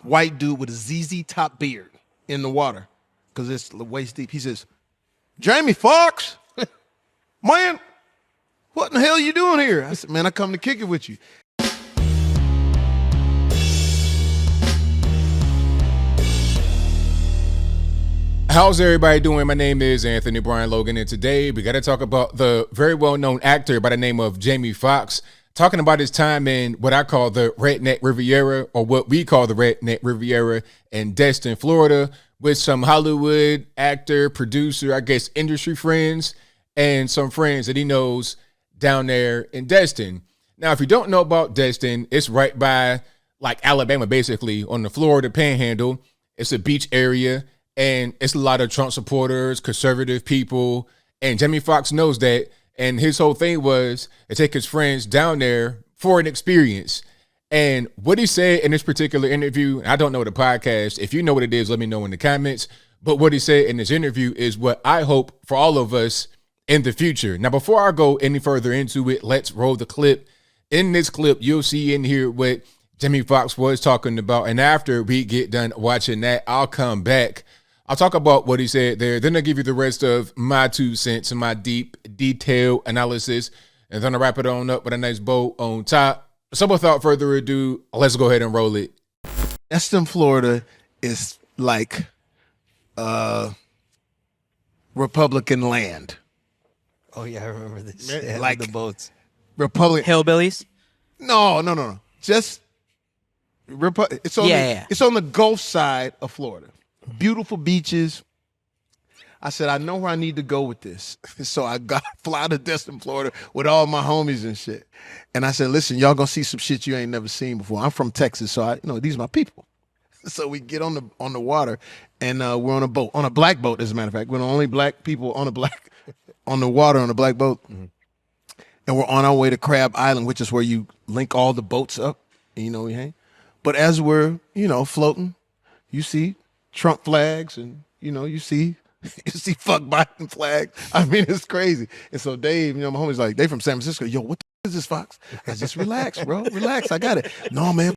white dude with a ZZ top beard in the water because it's waist deep. He says, Jamie Foxx, man, what in the hell are you doing here? I said, man, I come to kick it with you. How's everybody doing? My name is Anthony Brian Logan, and today we got to talk about the very well-known actor by the name of Jamie Foxx, talking about his time in what I call the Redneck Riviera, or what we call the Redneck Riviera in Destin, Florida, with some Hollywood actor, producer, I guess industry friends, and some friends that he knows down there in Destin. Now, if you don't know about Destin, it's right by like Alabama, basically, on the Florida Panhandle. It's a beach area. And it's a lot of Trump supporters, conservative people, and Jamie Foxx knows that. And his whole thing was to take his friends down there for an experience. And what he said in this particular interview, I don't know the podcast. If you know what it is, let me know in the comments. But what he said in this interview is what I hope for all of us in the future. Now, before I go any further into it, let's roll the clip. In this clip, you'll see in here what Jamie Foxx was talking about. And after we get done watching that, I'll come back. I'll talk about what he said there. Then I'll give you the rest of my 2 cents and my deep, detailed analysis. And then I'll wrap it on up with a nice bow on top. So without further ado, let's go ahead and roll it. Destin, Florida is like Republican land. Oh, yeah, I remember this. Yeah, Yeah, like the boats. Republic. Hillbillies? No. Just it's on it's on the Gulf side of Florida. Beautiful beaches. I said, I know where I need to go with this. So I got fly to Destin, Florida with all my homies and shit. And I said, listen, y'all gonna see some shit you ain't never seen before. I'm from Texas, so these are my people. So we get on the water and we're on a boat, on a black boat, as a matter of fact. We're the only black people on the water on a black boat. Mm-hmm. And we're on our way to Crab Island, which is where you link all the boats up and we hang. But as we're, floating, you see Trump flags and you see fuck Biden flags. I mean, it's crazy. And so Dave, my homie's like, they from San Francisco. Yo, what the is this, Fox? I just relax, bro. Relax. I got it. No, man,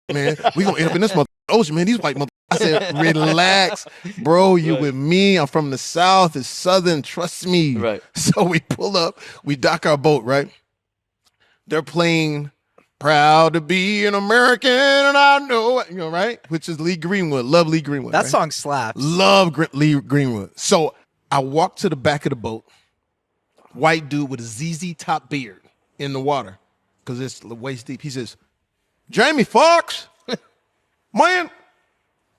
we gonna end up in this ocean, man. These white mother. I said, relax, bro. You with me. I'm from the South. It's Southern. Trust me. Right. So we pull up, we dock our boat, right? They're playing Proud to be an American, and I know, right? Which is Lee Greenwood. Love Lee Greenwood. That right? song slaps. Love Lee Greenwood. So I walk to the back of the boat. White dude with a ZZ top beard in the water because it's waist deep. He says, Jamie Foxx, man,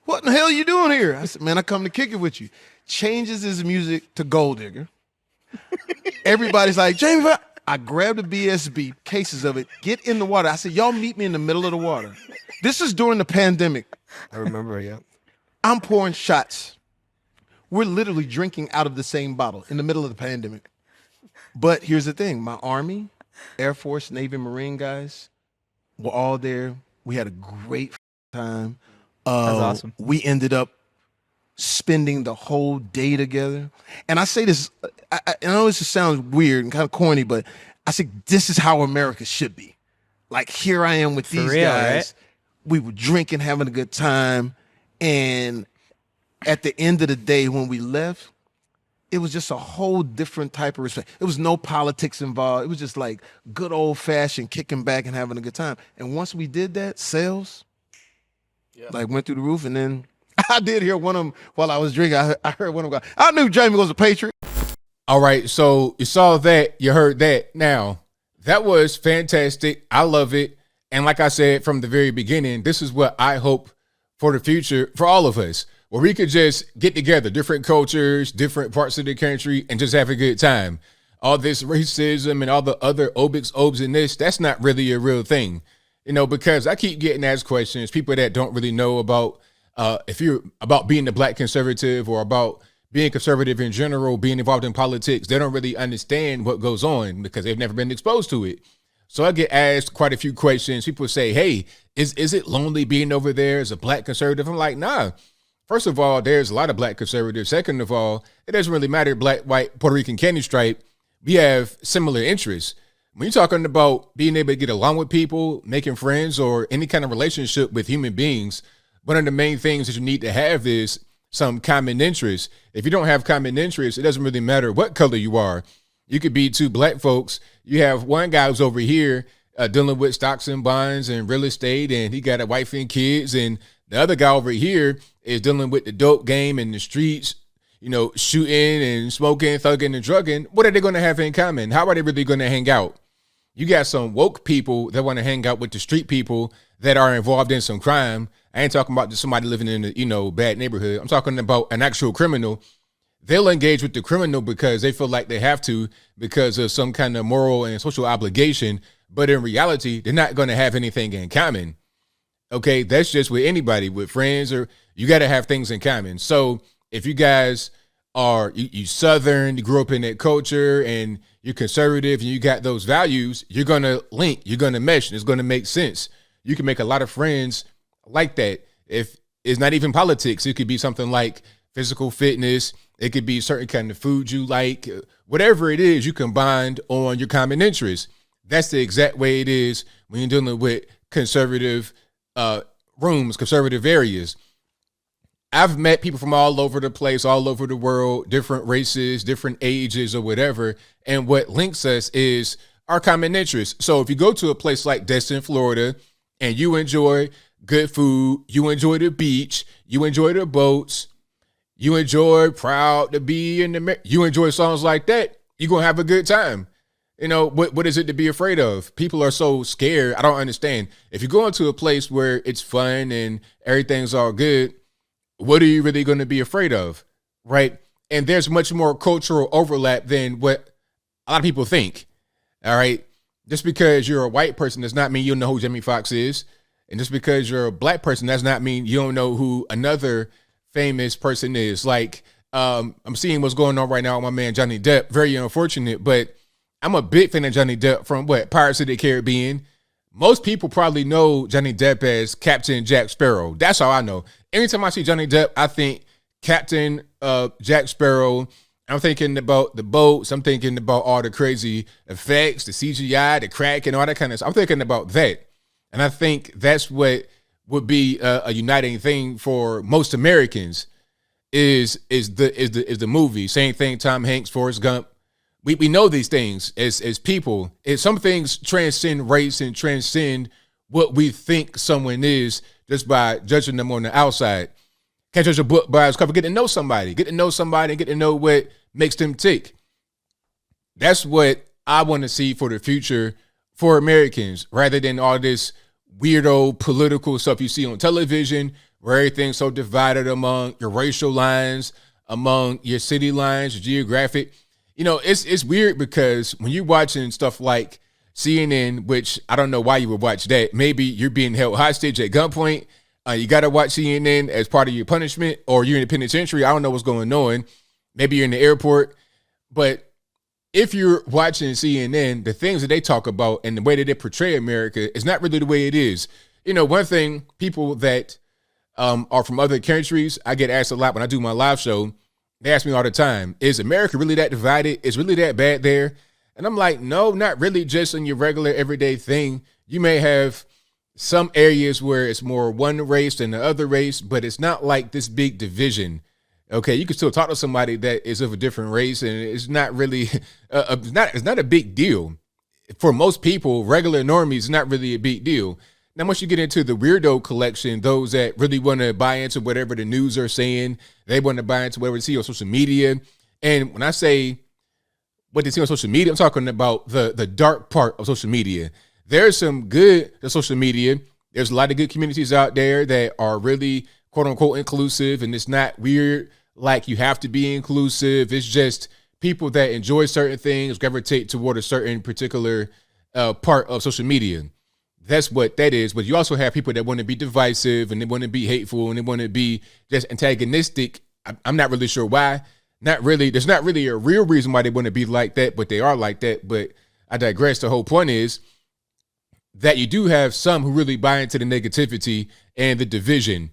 what in the hell are you doing here? I said, man, I come to kick it with you. Changes his music to Gold Digger. Everybody's like, Jamie Foxx. I grabbed a BSB, cases of it, get in the water. I said, y'all meet me in the middle of the water. This is during the pandemic. I remember, yeah. I'm pouring shots. We're literally drinking out of the same bottle in the middle of the pandemic. But here's the thing. My Army, Air Force, Navy, Marine guys were all there. We had a great time. That's awesome. We ended up spending the whole day together. And I say this, I know this sounds weird and kind of corny, but I say this is how America should be. Like, here I am with these real, guys. right? We were drinking, having a good time. And at the end of the day, when we left, it was just a whole different type of respect. It was no politics involved. It was just like good old fashioned kicking back and having a good time. And once we did that, sales went through the roof. And then I did hear one of them while I was drinking. I heard one of them go, I knew Jamie was a patriot. All right, so you saw that, you heard that. Now, that was fantastic. I love it. And like I said from the very beginning, this is what I hope for the future for all of us, where we could just get together, different cultures, different parts of the country, and just have a good time. All this racism and all the other obes in this, that's not really a real thing. Because I keep getting asked questions, people that don't really know about if you're about being a black conservative or about being conservative in general, being involved in politics, they don't really understand what goes on because they've never been exposed to it. So I get asked quite a few questions. People say, hey, is it lonely being over there as a black conservative? I'm like, nah. First of all, there's a lot of black conservatives. Second of all, it doesn't really matter, black, white, Puerto Rican, candy stripe. We have similar interests. When you're talking about being able to get along with people, making friends, or any kind of relationship with human beings, one of the main things that you need to have is some common interests. If you don't have common interests, it doesn't really matter what color you are. You could be two black folks. You have one guy who's over here dealing with stocks and bonds and real estate, and he got a wife and kids, and the other guy over here is dealing with the dope game in the streets, shooting and smoking, thugging and drugging. What are they going to have in common? How are they really going to hang out? You got some woke people that want to hang out with the street people that are involved in some crime. I ain't talking about just somebody living in a, bad neighborhood. I'm talking about an actual criminal. They'll engage with the criminal because they feel like they have to because of some kind of moral and social obligation. But in reality, they're not going to have anything in common. Okay, that's just with anybody, with friends, or you got to have things in common. So if you guys are you Southern, you grew up in that culture, and you're conservative, and you got those values, you're going to link, you're going to mesh, and it's going to make sense. You can make a lot of friends like that. If it's not even politics, it could be something like physical fitness. It could be certain kind of food you like. Whatever it is, you combined on your common interests. That's the exact way it is when you're dealing with conservative rooms, conservative areas. I've met people from all over the place, all over the world, different races, different ages or whatever. And what links us is our common interests. So if you go to a place like Destin, Florida, and you enjoy good food, you enjoy the beach, you enjoy the boats, you enjoy Proud to Be in the, you enjoy songs like that, you're going to have a good time. What is it to be afraid of? People are so scared. I don't understand. If you go into a place where it's fun and everything's all good, what are you really going to be afraid of? Right? And there's much more cultural overlap than what a lot of people think. All right. Just because you're a white person does not mean you don't know who Jamie Foxx is. And just because you're a black person does not mean you don't know who another famous person is. Like, I'm seeing what's going on right now with my man Johnny Depp. Very unfortunate, but I'm a big fan of Johnny Depp from Pirates of the Caribbean. Most people probably know Johnny Depp as Captain Jack Sparrow. That's all I know. Anytime I see Johnny Depp, I think Captain Jack Sparrow. I'm thinking about the boats. I'm thinking about all the crazy effects, the CGI, the crack, and all that kind of stuff. I'm thinking about that. And I think that's what would be a uniting thing for most Americans is the movie. Same thing, Tom Hanks, Forrest Gump. We know these things as people. Some things transcend race and transcend what we think someone is just by judging them on the outside. Can't judge a book by its cover. Get to know somebody and get to know what makes them tick. That's what I want to see for the future for Americans, rather than all this weirdo political stuff you see on television where everything's so divided among your racial lines, among your city lines, your geographic. It's weird because when you're watching stuff like CNN, which I don't know why you would watch that. Maybe you're being held hostage at gunpoint. You got to watch CNN as part of your punishment, or you're in the penitentiary. I don't know what's going on. Maybe you're in the airport. But if you're watching CNN, the things that they talk about and the way that they portray America is not really the way it is. One thing, people that are from other countries, I get asked a lot when I do my live show. They ask me all the time, is America really that divided? Is really that bad there? And I'm like, no, not really just in your regular everyday thing. You may have some areas where it's more one race than the other race, but it's not like this big division. Okay, you can still talk to somebody that is of a different race, and it's not really, it's not a big deal. For most people, regular normies, it's not really a big deal. Now, once you get into the weirdo collection, those that really want to buy into whatever the news are saying, they want to buy into whatever they see on social media. And when I say what they see on social media, I'm talking about the dark part of social media. There's some good social media. There's a lot of good communities out there that are really, quote unquote, inclusive. And it's not weird like you have to be inclusive. It's just people that enjoy certain things, gravitate toward a certain particular part of social media. That's what that is. But you also have people that want to be divisive and they want to be hateful and they want to be just antagonistic. I'm not really sure why. Not really. There's not really a real reason why they want to be like that, but they are like that. But I digress. The whole point is that you do have some who really buy into the negativity and the division.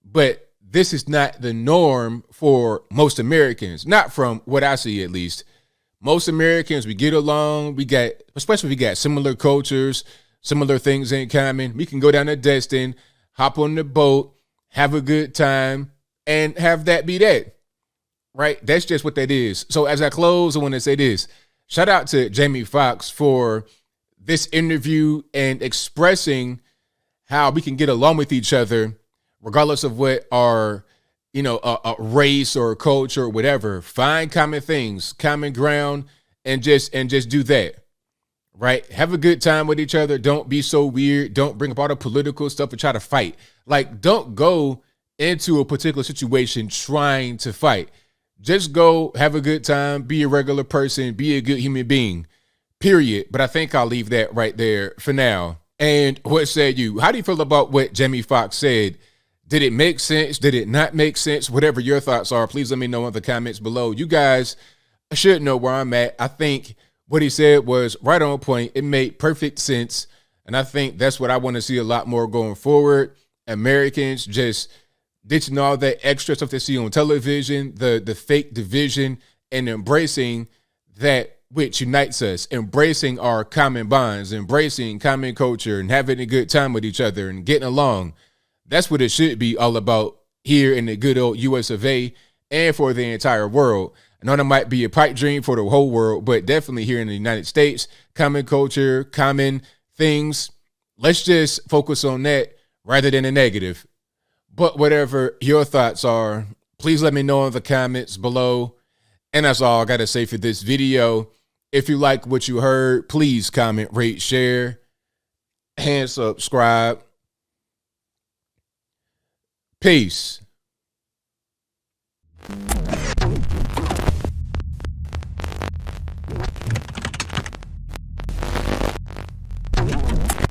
But this is not the norm for most Americans, not from what I see at least. Most Americans, we get along. Especially if we got similar cultures, similar things in common. We can go down to Destin, hop on the boat, have a good time, and have that be that. Right? That's just what that is. So as I close, I want to say this. Shout out to Jamie Foxx for this interview and expressing how we can get along with each other, regardless of what our, a race or culture or whatever. Find common things, common ground, and just do that. Right? Have a good time with each other. Don't be so weird. Don't bring up all the political stuff and try to fight. Like, don't go into a particular situation trying to fight. Just go have a good time, be a regular person, be a good human being, period. But I think I'll leave that right there for now. And what said you? How do you feel about what Jamie Foxx said? Did it make sense? Did it not make sense? Whatever your thoughts are, please let me know in the comments below. You guys should know where I'm at. I think what he said was right on point. It made perfect sense. And I think that's what I want to see a lot more going forward. Americans just ditching all that extra stuff they see on television, the fake division, and embracing that which unites us, embracing our common bonds, embracing common culture, and having a good time with each other and getting along. That's what it should be all about here in the good old US of A and for the entire world. I know that might be a pipe dream for the whole world, but definitely here in the United States, common culture, common things. Let's just focus on that rather than the negative. But whatever your thoughts are, please let me know in the comments below. And that's all I got to say for this video. If you like what you heard, please comment, rate, share, and subscribe. Peace.